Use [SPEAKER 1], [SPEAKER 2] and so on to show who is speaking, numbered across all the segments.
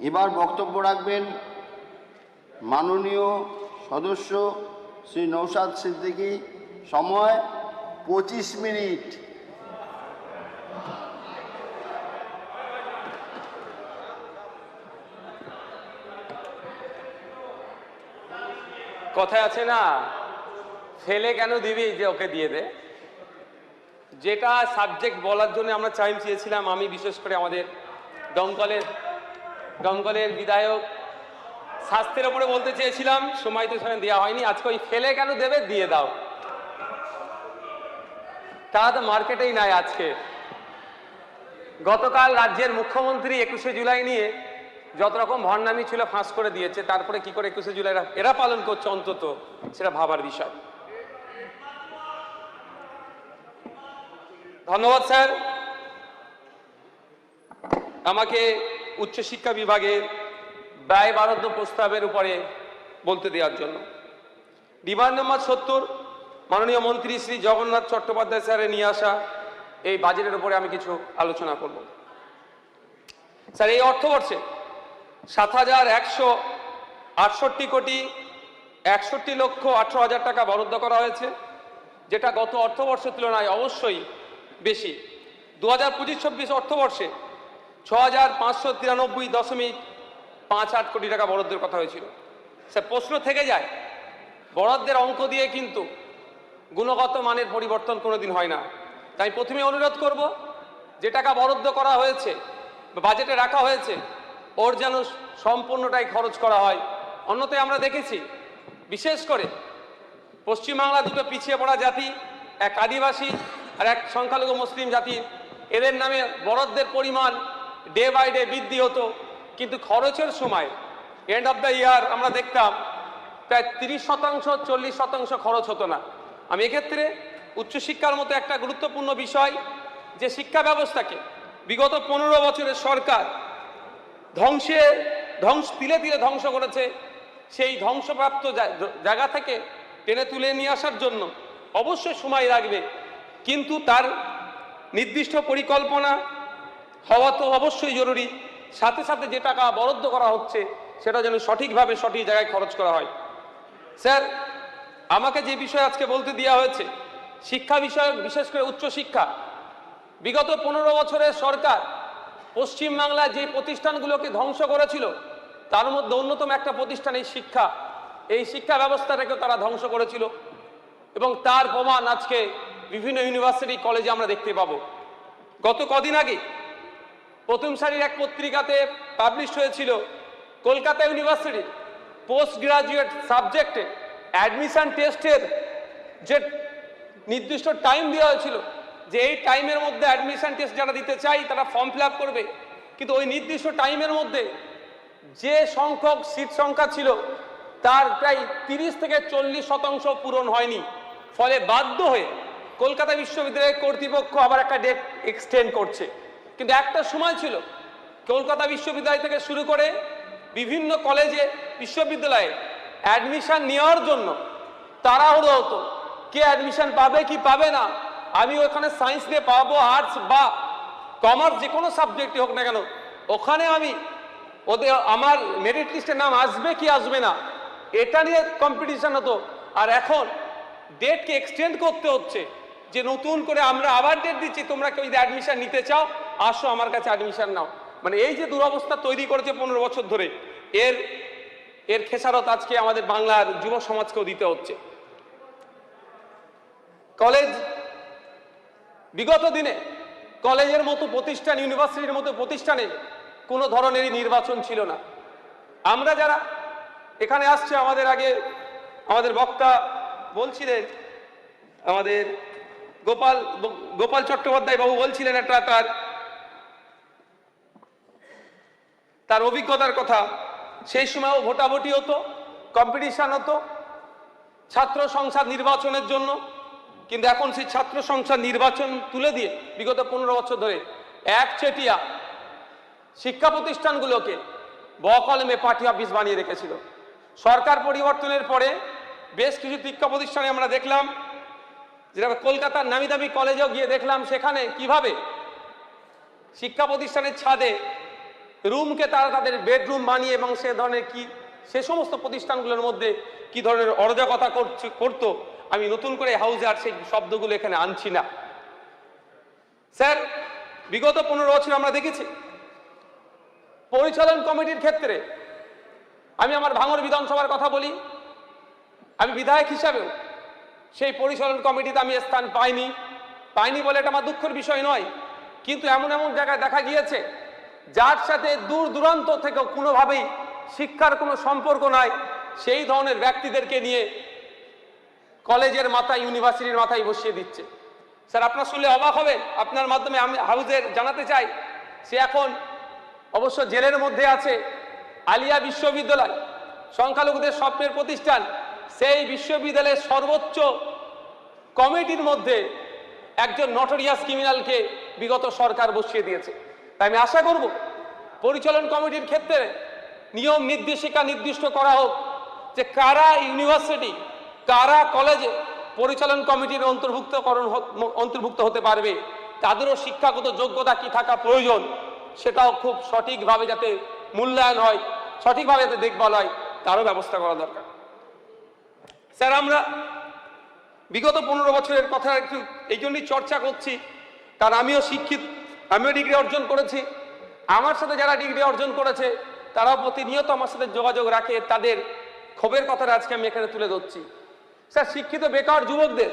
[SPEAKER 1] এবার বক্তব্য রাখবেন মাননীয় সদস্য শ্রী নৌশাদ সিদ্দিকী। সময় 25 মিনিট।
[SPEAKER 2] কথায় আছে না, ফেলে কেন দিবি যে ওকে দিয়ে দে। যেটা সাবজেক্ট বলার জন্য আমরা টাইম চেয়েছিলাম, আমি বিশেষ করে আমাদের দমকলের বিধায়ক স্বাস্থ্যের ওপরে বলতে চেয়েছিলাম, সময় তো সেখানে দেওয়া হয়নি। আজকে ওই ফেলে কেন দেবে দিয়ে দাও, তারা তো মার্কেটেই নাই আজকে। গতকাল রাজ্যের মুখ্যমন্ত্রী 21শে জুলাই নিয়ে যত রকম ভণ্ডামি ছিল ফাঁস করে দিয়েছে, তারপরে কি করে 21শে জুলাই এরা পালন করছে অন্তত সেটা ভাবার বিষয়। ধন্যবাদ স্যার আমাকে উচ্চশিক্ষা বিভাগের ব্যয় বরাদ্দ প্রস্তাবের উপরে বলতে দেওয়ার জন্য। ডিমান্ড নম্বর 70 মাননীয় মন্ত্রী শ্রী জগন্নাথ চট্টোপাধ্যায় স্যারের নিয়ে আসা এই বাজেটের উপরে আমি কিছু আলোচনা করব। স্যার, এই অর্থবর্ষে 7,168 কোটি 61,18,000 টাকা বরাদ্দ করা হয়েছে, যেটা গত অর্থবর্ষের তুলনায় অবশ্যই বেশি। 2025-26 অর্থবর্ষে 6,593.58 কোটি টাকা বরাদ্দের কথা হয়েছিল। স্যার, প্রশ্ন থেকে যায়, বরাদ্দের অঙ্ক দিয়ে কিন্তু গুণগত মানের পরিবর্তন কোনোদিন হয় না। তাই প্রথমে অনুরোধ করব, যে টাকা বরাদ্দ করা হয়েছে বাজেটে রাখা হয়েছে ওর যেন সম্পূর্ণটাই খরচ করা হয়। অন্যথায় আমরা দেখেছি, বিশেষ করে পশ্চিমবাংলা দুটো পিছিয়ে পড়া জাতি, এক আদিবাসী আর এক সংখ্যালঘু মুসলিম জাতি, এদের নামে বরাদ্দের পরিমাণ ডে বাই ডে বৃদ্ধি হতো, কিন্তু খরচের সময় এন্ড অফ দ্য ইয়ার আমরা দেখতাম প্রায় 30%, 40% খরচ হতো না। আমি এক্ষেত্রে উচ্চশিক্ষার মতো একটা গুরুত্বপূর্ণ বিষয়, যে শিক্ষা ব্যবস্থাকে বিগত 15 বছরের সরকার তিলে তিলে ধ্বংস করেছে, সেই ধ্বংসপ্রাপ্ত জায়গা থেকে টেনে তুলে নিয়ে আসার জন্য অবশ্যই সময় লাগবে, কিন্তু তার নির্দিষ্ট পরিকল্পনা হওয়া তো অবশ্যই জরুরি। সাথে সাথে যে টাকা বরাদ্দ করা হচ্ছে সেটা যেন সঠিকভাবে সঠিক জায়গায় খরচ করা হয়। স্যার, আমাকে যে বিষয় আজকে বলতে দেওয়া হয়েছে শিক্ষা বিষয়ক, বিশেষ করে উচ্চশিক্ষা, বিগত 15 বছরের সরকার পশ্চিমবাংলায় যে প্রতিষ্ঠানগুলোকে ধ্বংস করেছিল তার মধ্যে অন্যতম একটা প্রতিষ্ঠান এই শিক্ষা ব্যবস্থাটাকে তারা ধ্বংস করেছিল, এবং তার প্রমাণ আজকে বিভিন্ন ইউনিভার্সিটি কলেজে আমরা দেখতে পাবো। গত কদিন আগে প্রথম সারির এক পত্রিকাতে পাবলিশ হয়েছিল কলকাতা ইউনিভার্সিটির পোস্ট গ্রাজুয়েট সাবজেক্টে অ্যাডমিশন টেস্টের যে নির্দিষ্ট টাইম দেওয়া হয়েছিল, যে এই টাইমের মধ্যে অ্যাডমিশন টেস্ট যারা দিতে চাই তারা ফর্ম ফিল আপ করবে, কিন্তু ওই নির্দিষ্ট টাইমের মধ্যে যে সংখ্যক সিট সংখ্যা ছিল তার প্রায় 30 থেকে 40% পূরণ হয়নি। ফলে বাধ্য হয়ে কলকাতা বিশ্ববিদ্যালয়ের কর্তৃপক্ষ আবার একটা ডেট এক্সটেন্ড করছে। কিন্তু একটা সময় ছিল কলকাতা বিশ্ববিদ্যালয় থেকে শুরু করে বিভিন্ন কলেজে বিশ্ববিদ্যালয়ে অ্যাডমিশন নেওয়ার জন্য তাড়াহুড়ো হতো, কে অ্যাডমিশন পাবে কি পাবে না, আমি ওখানে সায়েন্স নিয়ে পাবো, আর্টস বা কমার্স, যে কোনো সাবজেক্টই হোক না কেন, ওখানে আমি আমার মেরিট লিস্টের নাম আসবে কি আসবে না, এটা নিয়ে কম্পিটিশন হতো। আর এখন ডেটকে এক্সটেন্ড করতে হচ্ছে, যে নতুন করে আমরা আবার ডেট দিচ্ছি, তোমরা কেউ যদি অ্যাডমিশন নিতে চাও আসো আমার কাছে অ্যাডমিশন নাও। মানে এই যে দুরবস্থা তৈরি করেছে 15 বছর ধরে, এর খেসারত আজকে আমাদের বাংলার যুব সমাজকেও দিতে হচ্ছে। কলেজ, বিগত দিনে কলেজের মতো প্রতিষ্ঠান, ইউনিভার্সিটির মতো প্রতিষ্ঠানে কোনো ধরনেরই নির্বাচন ছিল না। আমরা যারা এখানে আসছে, আমাদের আগে আমাদের বক্তা বলছিলেন, আমাদের গোপাল চট্টোপাধ্যায় বাবু বলছিলেন একটা তার অভিজ্ঞতার কথা। সেই সময়ও ভোটাভুটি হতো, কম্পিটিশন হতো ছাত্র সংসদ নির্বাচনের জন্য, কিন্তু এখন সেই ছাত্র সংসদ নির্বাচন তুলে দিয়ে বিগত 15 বছর ধরে একচেটিয়া শিক্ষা প্রতিষ্ঠানগুলোকে বকলমে পার্টি অফিস বানিয়ে রেখেছিল। সরকার পরিবর্তনের পরে বেশ কিছু শিক্ষা প্রতিষ্ঠানে আমরা দেখলাম, যেটা কলকাতার নামি দামি কলেজেও গিয়ে দেখলাম, সেখানে কিভাবে শিক্ষা প্রতিষ্ঠানের ছাদে রুমকে তারা তাদের বেডরুম বানিয়ে এবং সে সমস্ত প্রতিষ্ঠানগুলোর মধ্যে কি ধরনের অরাজকতা করতো, আমি নতুন করে হাউজে আর সেই শব্দগুলো এখানে আনছি না। স্যার, বিগত 15 বছর আমরা দেখেছি পরিচালন কমিটির ক্ষেত্রে, আমি আমার ভাঙড় বিধানসভার কথা বলি, আমি বিধায়ক হিসাবেও সেই পরিচালন কমিটিতে আমি স্থান পাইনি বলে এটা আমার দুঃখের বিষয় নয়, কিন্তু এমন এমন জায়গায় দেখা গিয়েছে যার সাথে দূর দূরান্ত থেকে কোনোভাবেই শিক্ষার কোনো সম্পর্ক নাই, সেই ধরনের ব্যক্তিদেরকে নিয়ে কলেজের মাথায়, ইউনিভার্সিটির মাথায় বসিয়ে দিচ্ছে। স্যার, আপনার শুনলে অবাক হবেন, আপনার মাধ্যমে আমি হাউজের জানাতে চাই, সে এখন অবশ্য জেলের মধ্যে আছে। আলিয়া বিশ্ববিদ্যালয়, সংখ্যালঘুদের স্বপ্নের প্রতিষ্ঠান, সেই বিশ্ববিদ্যালয়ের সর্বোচ্চ কমিটির মধ্যে একজন নটোরিয়াস ক্রিমিনালকে বিগত সরকার বসিয়ে দিয়েছে। তাই আমি আশা করব পরিচালন কমিটির ক্ষেত্রে নিয়ম নির্দেশিকা নির্দিষ্ট করা হোক যে কারা ইউনিভার্সিটি, কারা কলেজে পরিচালন কমিটির অন্তর্ভুক্ত হতে পারবে, তাদেরও শিক্ষাগত যোগ্যতা কি থাকা প্রয়োজন, সেটাও খুব সঠিকভাবে যাতে মূল্যায়ন হয়, সঠিকভাবে যাতে দেখভাল হয়, তারও ব্যবস্থা করা দরকার। স্যার, আমরা বিগত 15 বছরের কথা একটু এই জন্যই চর্চা করছি, কারণ আমিও শিক্ষিত, আমিও ডিগ্রি অর্জন করেছি। আমার সাথে যারা ডিগ্রি অর্জন করেছে তারাও প্রতিনিয়ত আমার সাথে যোগাযোগ রাখে, তাদের ক্ষোভের কথাটা আজকে আমি এখানে তুলে ধরছি। স্যার, শিক্ষিত বেকার যুবকদের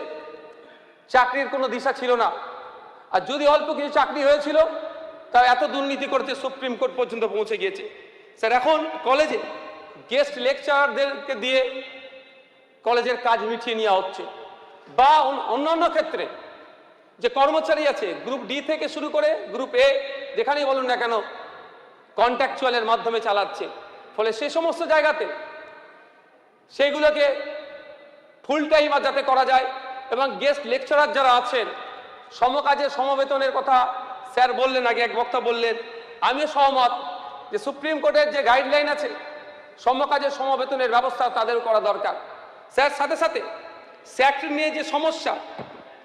[SPEAKER 2] চাকরির কোনো দিশা ছিল না, আর যদি অল্প কিছু চাকরি হয়েছিল তা এত দুর্নীতি করতে সুপ্রিম কোর্ট পর্যন্ত পৌঁছে গিয়েছে। স্যার, এখন কলেজে গেস্ট লেকচারারদেরকে দিয়ে কলেজের কাজ মিটিয়ে নেওয়া হচ্ছে, বা অন্যান্য ক্ষেত্রে যে কর্মচারী আছে গ্রুপ ডি থেকে শুরু করে গ্রুপ এ, যেখানেই বলুন না কেন, কন্ট্রাকচুয়ালের মাধ্যমে চালাচ্ছে। ফলে সে সমস্ত জায়গাতে সেইগুলোকে ফুল টাইম আর যাতে করা যায়, এবং গেস্ট লেকচারার যারা আছেন সমকাজে সমবেতনের কথা স্যার বললেন, আগে এক বক্তা বললেন, আমিও সহমত যে সুপ্রিম কোর্টের যে গাইডলাইন আছে সমকাজে সমবেতনের ব্যবস্থা তাদের করা দরকার। স্যার, সাথে সাথে স্যাট নিয়ে যে সমস্যা,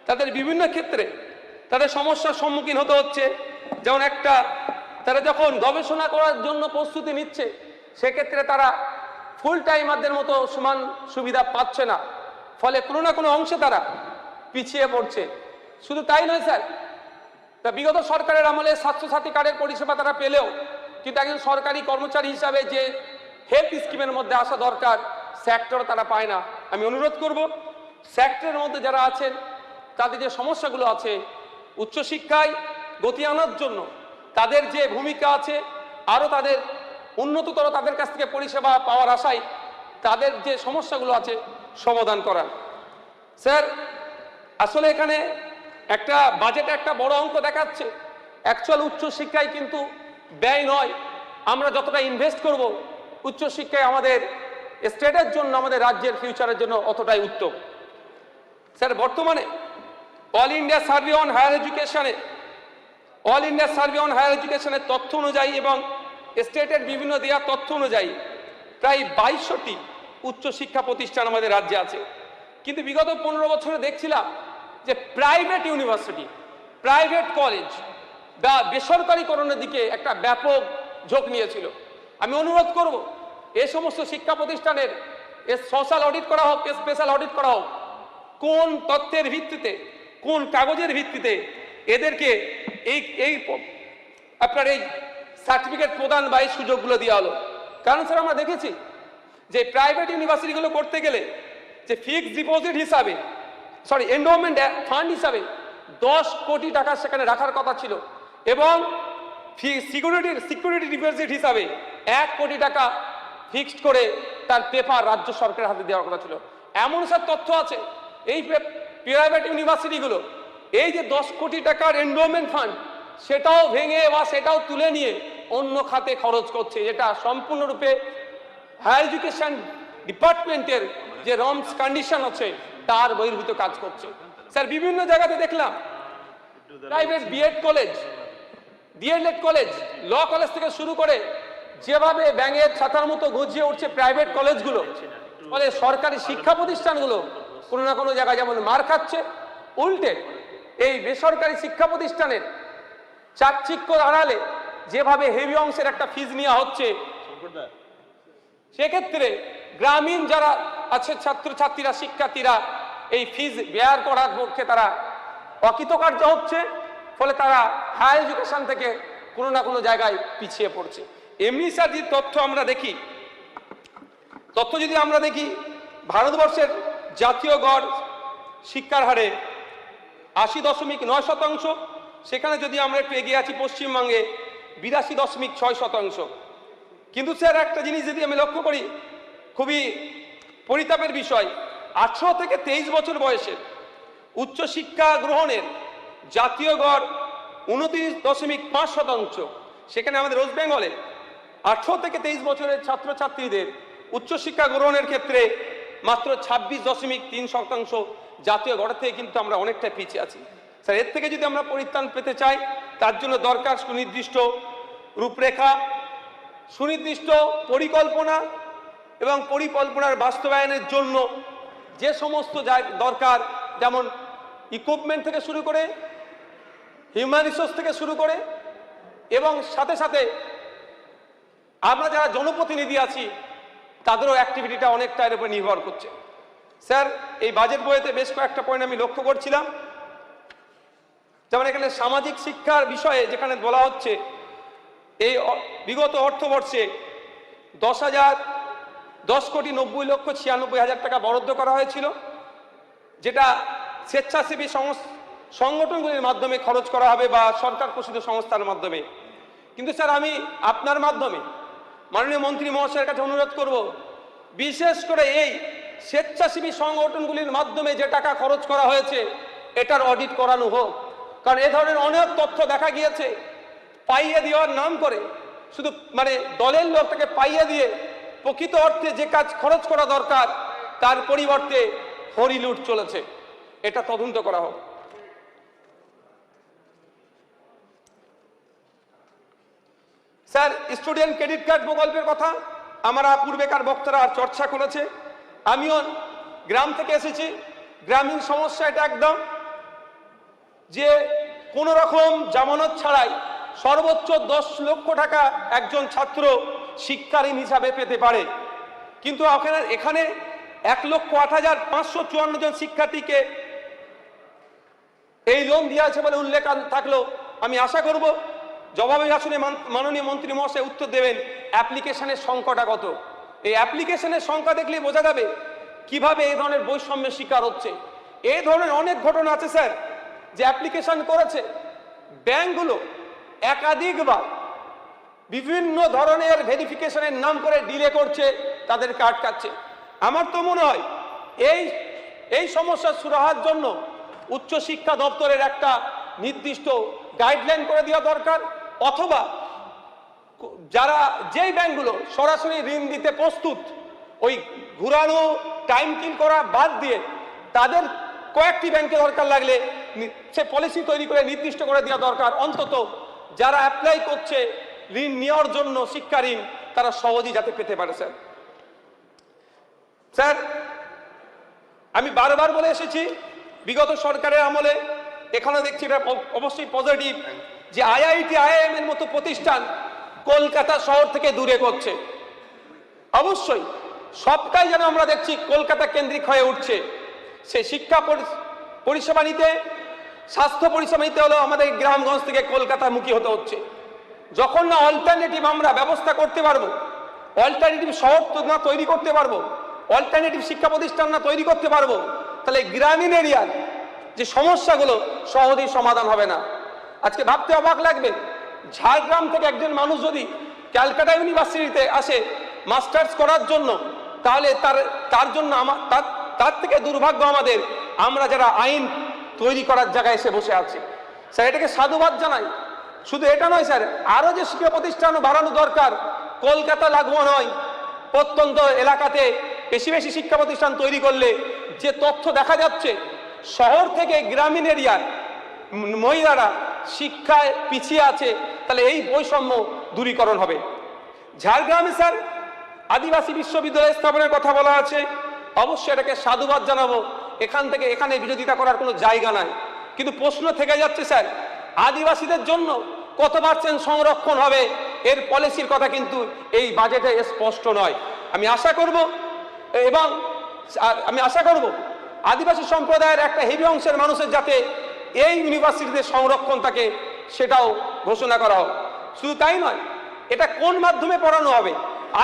[SPEAKER 2] তাদের বিভিন্ন ক্ষেত্রে তাদের সমস্যার সম্মুখীন হতে হচ্ছে। যেমন তারা যখন গবেষণা করার জন্য প্রস্তুতি নিচ্ছে, সেক্ষেত্রে তারা ফুল টাইমারদের মতো সমান সুবিধা পাচ্ছে না, ফলে কোনো না কোনো অংশে তারা পিছিয়ে পড়ছে। শুধু তাই নয় স্যার, তা বিগত সরকারের আমলে স্বাস্থ্যসাথী কার্ডের পরিষেবা তারা পেলেও, কিন্তু একজন সরকারি কর্মচারী হিসাবে যে হেলথ স্কিমের মধ্যে আসা দরকার, সেক্টর তারা পায় না। আমি অনুরোধ করব সেক্টরের মধ্যে যারা আছেন তাদের যে সমস্যাগুলো আছে, উচ্চশিক্ষায় গতি আনার জন্য তাদের যে ভূমিকা আছে, আরও তাদের উন্নততর তাদের কাছ থেকে পরিষেবা পাওয়ার আশায় তাদের যে সমস্যাগুলো আছে সমাধান করার। স্যার, আসলে এখানে একটা বাজেটে একটা বড় অঙ্ক দেখাচ্ছে, অ্যাকচুয়াল উচ্চশিক্ষায় কিন্তু ব্যয় নয়। আমরা যতটা ইনভেস্ট করব উচ্চশিক্ষায় আমাদের স্টেটের জন্য, আমাদের রাজ্যের ফিউচারের জন্য অতটাই উত্তম। স্যার, বর্তমানে All India survey on higher এডুকেশনের তথ্য অনুযায়ী এবং স্টেটের বিভিন্ন দেওয়া তথ্য অনুযায়ী প্রায় 2200টি উচ্চশিক্ষা প্রতিষ্ঠান আমাদের রাজ্যে আছে। কিন্তু বিগত 15 বছরে দেখছিলাম যে প্রাইভেট ইউনিভার্সিটি, প্রাইভেট কলেজ বা বেসরকারিকরণের দিকে একটা ব্যাপক ঝোঁক নিয়েছিল। আমি অনুরোধ করব এই সমস্ত শিক্ষা প্রতিষ্ঠানের সোশ্যাল অডিট করা হোক, স্পেশাল অডিট করা হোক, কোন তথ্যের ভিত্তিতে, কোন কাগজের ভিত্তিতে এদেরকে এই আপনার এই সার্টিফিকেট প্রদান বা এই সুযোগগুলো দেওয়া হলো। কারণ স্যার, আমরা দেখেছি যে প্রাইভেট ইউনিভার্সিটিগুলো করতে গেলে যে ফিক্সড ডিপোজিট হিসাবে, এন্ডোমেন্ট ফান্ড হিসাবে 10 কোটি টাকা সেখানে রাখার কথা ছিল, এবং সিকিউরিটি ডিপোজিট হিসাবে 1 কোটি টাকা ফিক্সড করে তার পেপার রাজ্য সরকারের হাতে দেওয়ার কথা ছিল। এমন সব তথ্য আছে এই প্রাইভেট ইউনিভার্সিটিগুলো এই যে 10 কোটি টাকার এন্ডোমেন্ট ফান্ড, সেটাও ভেঙে বা সেটাও তুলে নিয়ে অন্য খাতে খরচ করছে, যেটা সম্পূর্ণরূপে হায়ার এডুকেশন ডিপার্টমেন্টের যে রমস কন্ডিশন আছে তার বহির্ভূত কাজ করছে। স্যার, বিভিন্ন জায়গাতে দেখলাম private BEd college, DElEd college, law college থেকে শুরু করে যেভাবে ব্যাঙের ছাতার মতো গজিয়ে উঠছে প্রাইভেট কলেজগুলো, ফলে সরকারি শিক্ষা প্রতিষ্ঠানগুলো কোনো না কোনো জায়গায় যেমন মার খাচ্ছে, উল্টে এই বেসরকারি শিক্ষা প্রতিষ্ঠানের চাকচিক্য আড়ালে যেভাবে হেভি অংশের একটা ফিজ নেওয়া হচ্ছে, সেক্ষেত্রে গ্রামীণ যারা আছে ছাত্রছাত্রীরা, শিক্ষার্থীরা এই ফিজ বেয়ার করার পক্ষে তারা অকৃতকার্য হচ্ছে, ফলে তারা হায়ার এডুকেশন থেকে কোনো না কোনো জায়গায় পিছিয়ে পড়ছে। এমনি স্যার যে তথ্য আমরা দেখি, ভারতবর্ষের জাতীয় গড় শিক্ষার হারে 80.9%, সেখানে যদি আমরা একটু এগিয়ে আছি পশ্চিমবঙ্গে 82.6%। কিন্তু স্যার একটা জিনিস যদি আমি লক্ষ্য করি, খুবই পরিতাপের বিষয়, 18 থেকে 23 বছর বয়সে উচ্চশিক্ষা গ্রহণের জাতীয় গড় 29.5%। সেখানে আমাদের ওয়েস্ট বেঙ্গলে 18 থেকে 23 বছরের ছাত্রছাত্রীদের উচ্চশিক্ষা গ্রহণের ক্ষেত্রে মাত্র 26.3% জাতীয় গড় থেকে কিন্তু আমরা অনেকটা পিছিয়ে আছি। স্যার, এর থেকে যদি আমরা পরিত্রাণ পেতে চাই, তার জন্য দরকার সুনির্দিষ্ট রূপরেখা, সুনির্দিষ্ট পরিকল্পনা এবং পরিকল্পনার বাস্তবায়নের জন্য যে সমস্ত দরকার, যেমন ইকুইপমেন্ট থেকে শুরু করে, হিউম্যান রিসোর্স থেকে শুরু করে, এবং সাথে সাথে আমরা যারা জনপ্রতিনিধি আছি তাদেরও অ্যাক্টিভিটিটা অনেকটা এর উপর নির্ভর করছে। স্যার, এই বাজেট বইতে বেশ কয়েকটা পয়েন্ট আমি লক্ষ্য করছিলাম, যেমন এখানে সামাজিক শিক্ষার বিষয়ে যেখানে বলা হচ্ছে এই বিগত অর্থবর্ষে 10,90,96,96,000 টাকা বরাদ্দ করা হয়েছিল, যেটা স্বেচ্ছাসেবী সংগঠনগুলির মাধ্যমে খরচ করা হবে বা সরকার পোষিত সংস্থার মাধ্যমে। কিন্তু স্যার, আমি আপনার মাধ্যমে মাননীয় মন্ত্রী মহাশয়ের কাছে অনুরোধ করব, বিশেষ করে এই স্বেচ্ছাসেবী সংগঠনগুলির মাধ্যমে যে টাকা খরচ করা হয়েছে এটার অডিট করানো হোক। কারণ এ ধরনের অনেক তথ্য দেখা গিয়েছে, পাইয়ে দেওয়ার নাম করে শুধু দলের লোকটাকে পাইয়ে দিয়ে প্রকৃত অর্থে যে কাজ খরচ করা দরকার তার পরিবর্তে হরিলুট চলেছে, এটা তদন্ত করা হোক। স্যার, স্টুডেন্ট ক্রেডিট কার্ড প্রকল্পের কথা আমরা পূর্বেকার বক্তারা চর্চা করেছে। আমিও গ্রাম থেকে এসেছি, গ্রামীণ সমস্যা এটা একদম, যে কোনো রকম জামানত ছাড়াই সর্বোচ্চ 10 লক্ষ টাকা একজন ছাত্র শিক্ষা ঋণ হিসাবে পেতে পারে। কিন্তু এখানে 1,08,554 জন শিক্ষার্থীকে এই লোন দেওয়া আছে বলে উল্লেখ থাকলেও আমি আশা করব জবাবে আসলে মাননীয় মন্ত্রী মহাশয় উত্তর দেবেন অ্যাপ্লিকেশনের সংখ্যাটা কত। এই অ্যাপ্লিকেশনের সংখ্যা দেখলে বোঝা যাবে কিভাবে এই ধরনের বৈষম্যের শিকার হচ্ছে। এই ধরনের অনেক ঘটনা আছে স্যার, যে অ্যাপ্লিকেশন করেছে, ব্যাংকগুলো একাধিকবার বিভিন্ন ধরনের ভেরিফিকেশনের নাম করে ডিলে করছে, তাদেরকে আটকাচ্ছে। আমার তো মনে হয় এই সমস্যা সুরাহার জন্য উচ্চশিক্ষা দপ্তরের একটা নির্দিষ্ট গাইডলাইন করে দেওয়া দরকার, অথবা যেই ব্যাংকগুলো সরাসরি ঋণ দিতে প্রস্তুত, ওই ঘুরানো টাইম কিল করা বাদ দিয়ে তাদের কয়েকটি ব্যাংকে দরকার লাগলে সে পলিসি তৈরি করে নির্দিষ্ট করে দেওয়া দরকার। অন্তত যারা অ্যাপ্লাই করছে ঋণ নেওয়ার জন্য শিক্ষা ঋণ, তারা সহজেই যাতে পেতে পারে। স্যার, আমি বারবার বলে এসেছি, বিগত সরকারের আমলে এখানে দেখছি এটা অবশ্যই পজিটিভ, যে IIT IIM এর মতো প্রতিষ্ঠান কলকাতা শহর থেকে দূরে করছে। অবশ্যই সবটাই যেন আমরা দেখছি কলকাতা কেন্দ্রিক হয়ে উঠছে। সে শিক্ষা পরিষেবা নিতে, স্বাস্থ্য পরিষেবা নিতে হলেও আমাদের গ্রামগঞ্জ থেকে কলকাতামুখী হতে হচ্ছে। যখন না অল্টারনেটিভ আমরা ব্যবস্থা করতে পারবো, অল্টারনেটিভ শহর না তৈরি করতে পারবো, অল্টারনেটিভ শিক্ষা প্রতিষ্ঠান না তৈরি করতে পারবো, তাহলে গ্রামীণ এরিয়ার যে সমস্যাগুলো সহজেই সমাধান হবে না। আজকে ভাবতে অবাক লাগবে, ঝাড়গ্রাম থেকে একজন মানুষ যদি ক্যালকাটা ইউনিভার্সিটিতে আসে মাস্টার্স করার জন্য, তাহলে তার জন্য তার থেকে দুর্ভাগ্য আমাদের, আমরা যারা আইন তৈরি করার জায়গায় এসে বসে আছি। স্যার, এটাকে সাধুবাদ জানাই। শুধু এটা নয় স্যার, আরো যে শিক্ষা প্রতিষ্ঠান বাড়ানো দরকার, কলকাতা লাগু নয়, প্রত্যন্ত এলাকাতে বেশি বেশি শিক্ষা প্রতিষ্ঠান তৈরি করলে যে তথ্য দেখা যাচ্ছে, শহর থেকে গ্রামীণ এরিয়ার মহিলারা শিক্ষায় পিছিয়ে আছে, তাহলে এই বৈষম্য দূরীকরণ হবে। ঝাড়গ্রামে স্যার আদিবাসী বিশ্ববিদ্যালয় স্থাপনের কথা বলা আছে, অবশ্যই এটাকে সাধুবাদ জানাবো। এখানে বিরোধিতা করার কোনো জায়গা নাই। কিন্তু প্রশ্ন থেকে যাচ্ছে স্যার, আদিবাসীদের জন্য কত পার্সেন্ট সংরক্ষণ হবে এর পলিসির কথা কিন্তু এই বাজেটে স্পষ্ট নয়। আমি আশা করব আদিবাসী সম্প্রদায়ের একটা হেভি অংশের মানুষের যাতে এই ইউনিভার্সিটিতে সংরক্ষণ থাকে সেটাও ঘোষণা করা হোক। শুধু তাই নয়, এটা কোন মাধ্যমে পড়ানো হবে?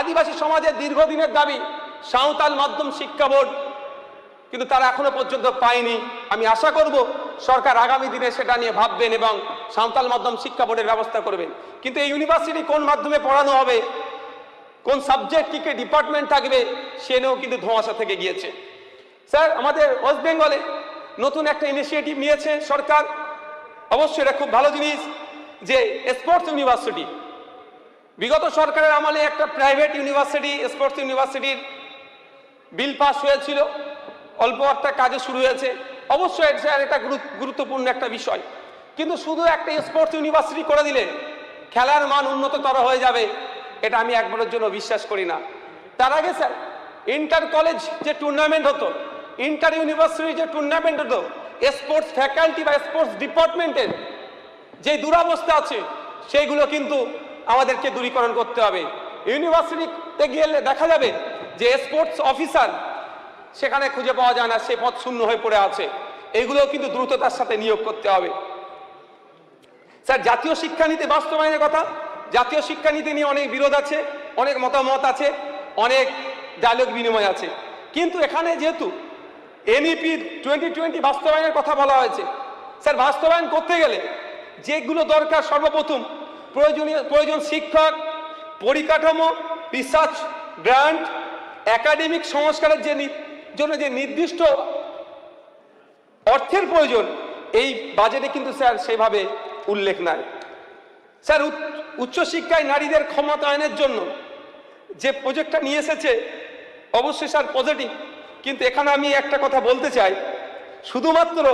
[SPEAKER 2] আদিবাসী সমাজের দীর্ঘদিনের দাবি সাঁওতাল মাধ্যম শিক্ষা বোর্ড, কিন্তু তারা এখনো পর্যন্ত পায়নি। আমি আশা করব সরকার আগামী দিনে সেটা নিয়ে ভাববেন এবং সাঁওতাল মাধ্যম শিক্ষা বোর্ডের ব্যবস্থা করবেন। কিন্তু এই ইউনিভার্সিটি কোন মাধ্যমে পড়ানো হবে, কোন সাবজেক্ট কি ডিপার্টমেন্ট থাকবে, সে নিয়েও কিন্তু ধোঁয়াশা থেকে গিয়েছে। স্যার, আমাদের ওয়েস্ট বেঙ্গলে নতুন একটা ইনিশিয়েটিভ নিয়েছে সরকার, অবশ্যই এটা খুব ভালো জিনিস, যে স্পোর্টস ইউনিভার্সিটি। বিগত সরকারের আমলে একটা প্রাইভেট ইউনিভার্সিটি, স্পোর্টস ইউনিভার্সিটির বিল পাস হয়েছিল, অল্প একটা কাজে শুরু হয়েছে। অবশ্যই স্যার এটা গুরুত্বপূর্ণ একটা বিষয়, কিন্তু শুধু একটা স্পোর্টস ইউনিভার্সিটি করে দিলে খেলার মান উন্নততর হয়ে যাবে, এটা আমি একবারের জন্য বিশ্বাস করি না। তার আগে স্যার ইন্টার কলেজ যে টুর্নামেন্ট হতো, ইন্টার ইউনিভার্সিটি যে টুর্নামেন্ট হতো, স্পোর্টস ফ্যাকাল্টি বা স্পোর্টস ডিপার্টমেন্টের যে দুরবস্থা আছে সেইগুলো কিন্তু আমাদেরকে দূরীকরণ করতে হবে। ইউনিভার্সিটিতে গেলে দেখা যাবে যে স্পোর্টস অফিসার সেখানে খুঁজে পাওয়া যায় না, সে পদ শূন্য হয়ে পড়ে আছে। এইগুলো কিন্তু দ্রুততার সাথে নিয়োগ করতে হবে। স্যার, জাতীয় শিক্ষানীতি বাস্তবায়নের কথা, জাতীয় শিক্ষানীতি নিয়ে অনেক বিরোধ আছে, অনেক মতামত আছে, অনেক ডায়লগ বিনিময় আছে, কিন্তু এখানে যেহেতু এনইপি 2020 বাস্তবায়নের কথা বলা হয়েছে, স্যার বাস্তবায়ন করতে গেলে যেগুলো দরকার, সর্বপ্রথম প্রয়োজন শিক্ষক, পরিকাঠামো, রিসার্চ গ্রান্ট, একাডেমিক সংস্কারের জন্য যে নির্দিষ্ট অর্থের প্রয়োজন, এই বাজেটে কিন্তু স্যার সেভাবে উল্লেখ নাই। স্যার, উচ্চশিক্ষায় নারীদের ক্ষমতায়নের জন্য যে প্রজেক্টটা নিয়ে এসেছে অবশ্যই স্যার পজিটিভ, কিন্তু এখানে আমি একটা কথা বলতে চাই, শুধুমাত্র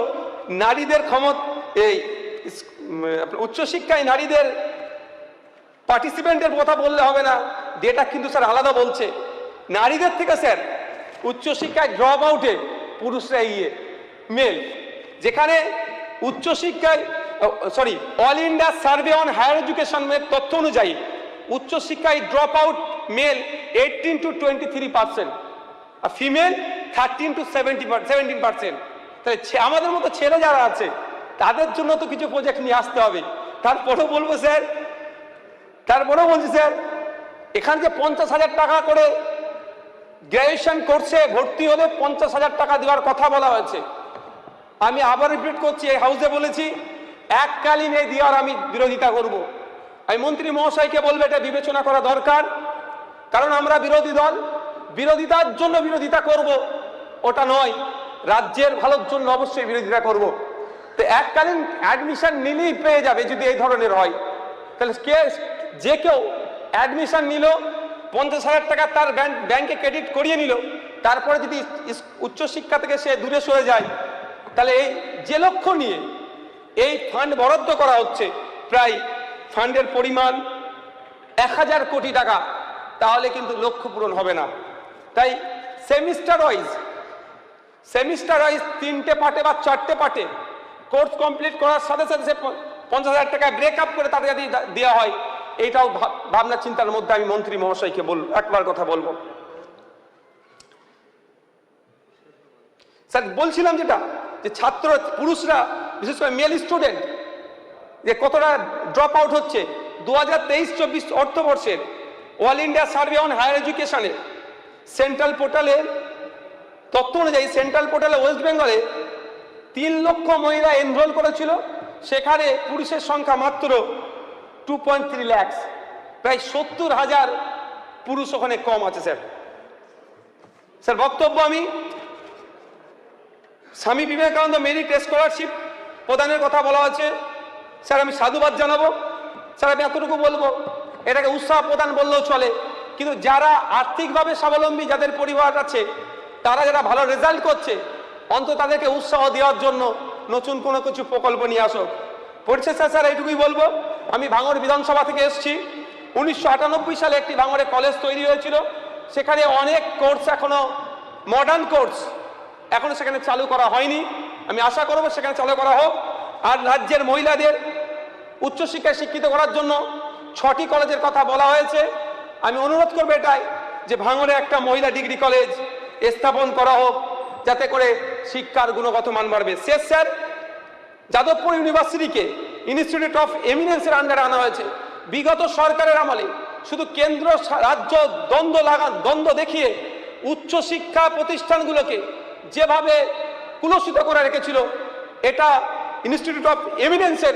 [SPEAKER 2] নারীদের এই উচ্চশিক্ষায় নারীদের পার্টিসিপেন্টের কথা বললে হবে না, ডেটা কিন্তু স্যার আলাদা বলছে। নারীদের থেকে স্যার উচ্চশিক্ষায় ড্রপ আউটে পুরুষরা মেল, যেখানে উচ্চশিক্ষায় All India survey on higher এডুকেশনের তথ্য অনুযায়ী উচ্চশিক্ষায় ড্রপ আউট মেল 18 to 23%, আর ফিমেল 13 to 17%। তাই আমাদের মতো ছেলে যারা আছে তাদের জন্য তো কিছু প্রজেক্ট নিয়ে আসতে হবে। তারপরেও বলছি স্যার, এখানে যে 50,000 টাকা করে গ্র্যাজুয়েশন কোর্সে ভর্তি হলে 50,000 টাকা দেওয়ার কথা বলা হয়েছে। আমি আবার রিপিট করছি, এই হাউসে বলেছি, এককালীন এই দেওয়ার আমি বিরোধিতা করব। আমি মন্ত্রী মহাশয়কে বলবো এটা বিবেচনা করা দরকার, কারণ আমরা বিরোধী দল, বিরোধিতার জন্য বিরোধিতা করব ওটা নয়, রাজ্যের ভালোর জন্য অবশ্যই বিরোধিতা করব। তো এককালীন অ্যাডমিশন নিলেই পেয়ে যাবে যদি এই ধরনের হয়, তাহলে যে কেউ অ্যাডমিশন নিল, 50,000 টাকা তার ব্যাংকে ক্রেডিট করিয়ে নিল, তারপরে যদি উচ্চশিক্ষা থেকে সে দূরে সরে যায়, তাহলে এই যে লক্ষ্য নিয়ে এই ফান্ড বরাদ্দ করা হচ্ছে, প্রায় ফান্ডের পরিমাণ 1000 কোটি টাকা, তাহলে কিন্তু লক্ষ্য পূরণ হবে না। তাই সেমিস্টার ওয়াইজ 3টে পার্টে বা 4টে পার্টে কোর্স কমপ্লিট করার সাথে সাথে সে 50,000 টাকা ব্রেক আপ করে তাদের যদি দেওয়া হয়, এইটাও ভাবনা চিন্তার মধ্যে আমি মন্ত্রী মহাশয়কে একবার কথা বলবো। স্যার বলছিলাম যেটা, যে ছাত্র পুরুষরা বিশেষ করে মেল স্টুডেন্ট যে কতটা ড্রপ আউট হচ্ছে, 2023-24 অর্থবর্ষের all India survey on higher এডুকেশনের সেন্ট্রাল পোর্টালের তথ্য অনুযায়ী, সেন্ট্রাল পোর্টালে ওয়েস্ট বেঙ্গলে 3 লক্ষ মহিলা এনরোল করেছিল, সেখানে পুরুষের সংখ্যা মাত্র 2.3 লাখ, প্রায় 70,000 পুরুষ ওখানে কম আছে। স্যার বক্তব্য, আমি স্বামী বিবেকানন্দ মেরিট স্কলারশিপ প্রদানের কথা বলা আছে, স্যার আমি সাধুবাদ জানাবো। স্যার আমি এতটুকু বলবো, এটাকে উৎসাহ প্রদান বললেও চলে, কিন্তু যারা আর্থিকভাবে স্বাবলম্বী, যাদের পরিবার আছে, তারা যারা ভালো রেজাল্ট করছে, অন্তত তাদেরকে উৎসাহ দেওয়ার জন্য নতুন কোনো কিছু প্রকল্প নিয়ে আসো। পরিশেষে স্যার এইটুকুই বলবো, আমি ভাঙড় বিধানসভা থেকে এসেছি। 1998 সালে একটি ভাঙড়ে কলেজ তৈরি হয়েছিল, সেখানে অনেক কোর্স এখনো মডার্ন কোর্স এখনো সেখানে চালু করা হয়নি। আমি আশা করব সেখানে চালু করা হোক। আর রাজ্যের মহিলাদের উচ্চশিক্ষায় শিক্ষিত করার জন্য 6টি কলেজের কথা বলা হয়েছে। আমি অনুরোধ করবো এটাই যে ভাঙড়ে একটা মহিলা ডিগ্রি কলেজ স্থাপন করা হোক, যাতে করে শিক্ষার গুণগত মান বাড়বে। শেষ স্যার, যাদবপুর ইউনিভার্সিটিকে ইনস্টিটিউট অফ এমিনেন্সের আন্ডারে আনা হয়েছে। বিগত সরকারের আমলে শুধু কেন্দ্র রাজ্য দ্বন্দ্ব দেখিয়ে উচ্চশিক্ষা প্রতিষ্ঠানগুলোকে যেভাবে কুলসিত করে রেখেছিল, এটা ইনস্টিটিউট অফ এমিনেন্সের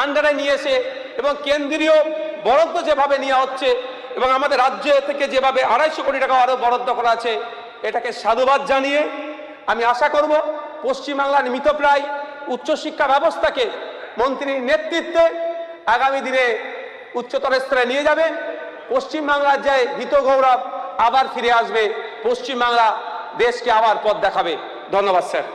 [SPEAKER 2] আন্ডারে নিয়ে এসে এবং কেন্দ্রীয় বরাদ্দ যেভাবে নেওয়া হচ্ছে এবং আমাদের রাজ্য থেকে যেভাবে 250 কোটি টাকা আরও বরাদ্দ করা আছে, এটাকে সাধুবাদ জানিয়ে আমি আশা করব পশ্চিমবাংলার মৃতপ্রায় উচ্চশিক্ষা ব্যবস্থাকে মন্ত্রীর নেতৃত্বে আগামী দিনে উচ্চতর স্তরে নিয়ে যাবে। পশ্চিমবাংলার যে হিত গৌরব আবার ফিরে আসবে, পশ্চিমবাংলা দেশকে আবার পথ দেখাবে। ধন্যবাদ স্যার।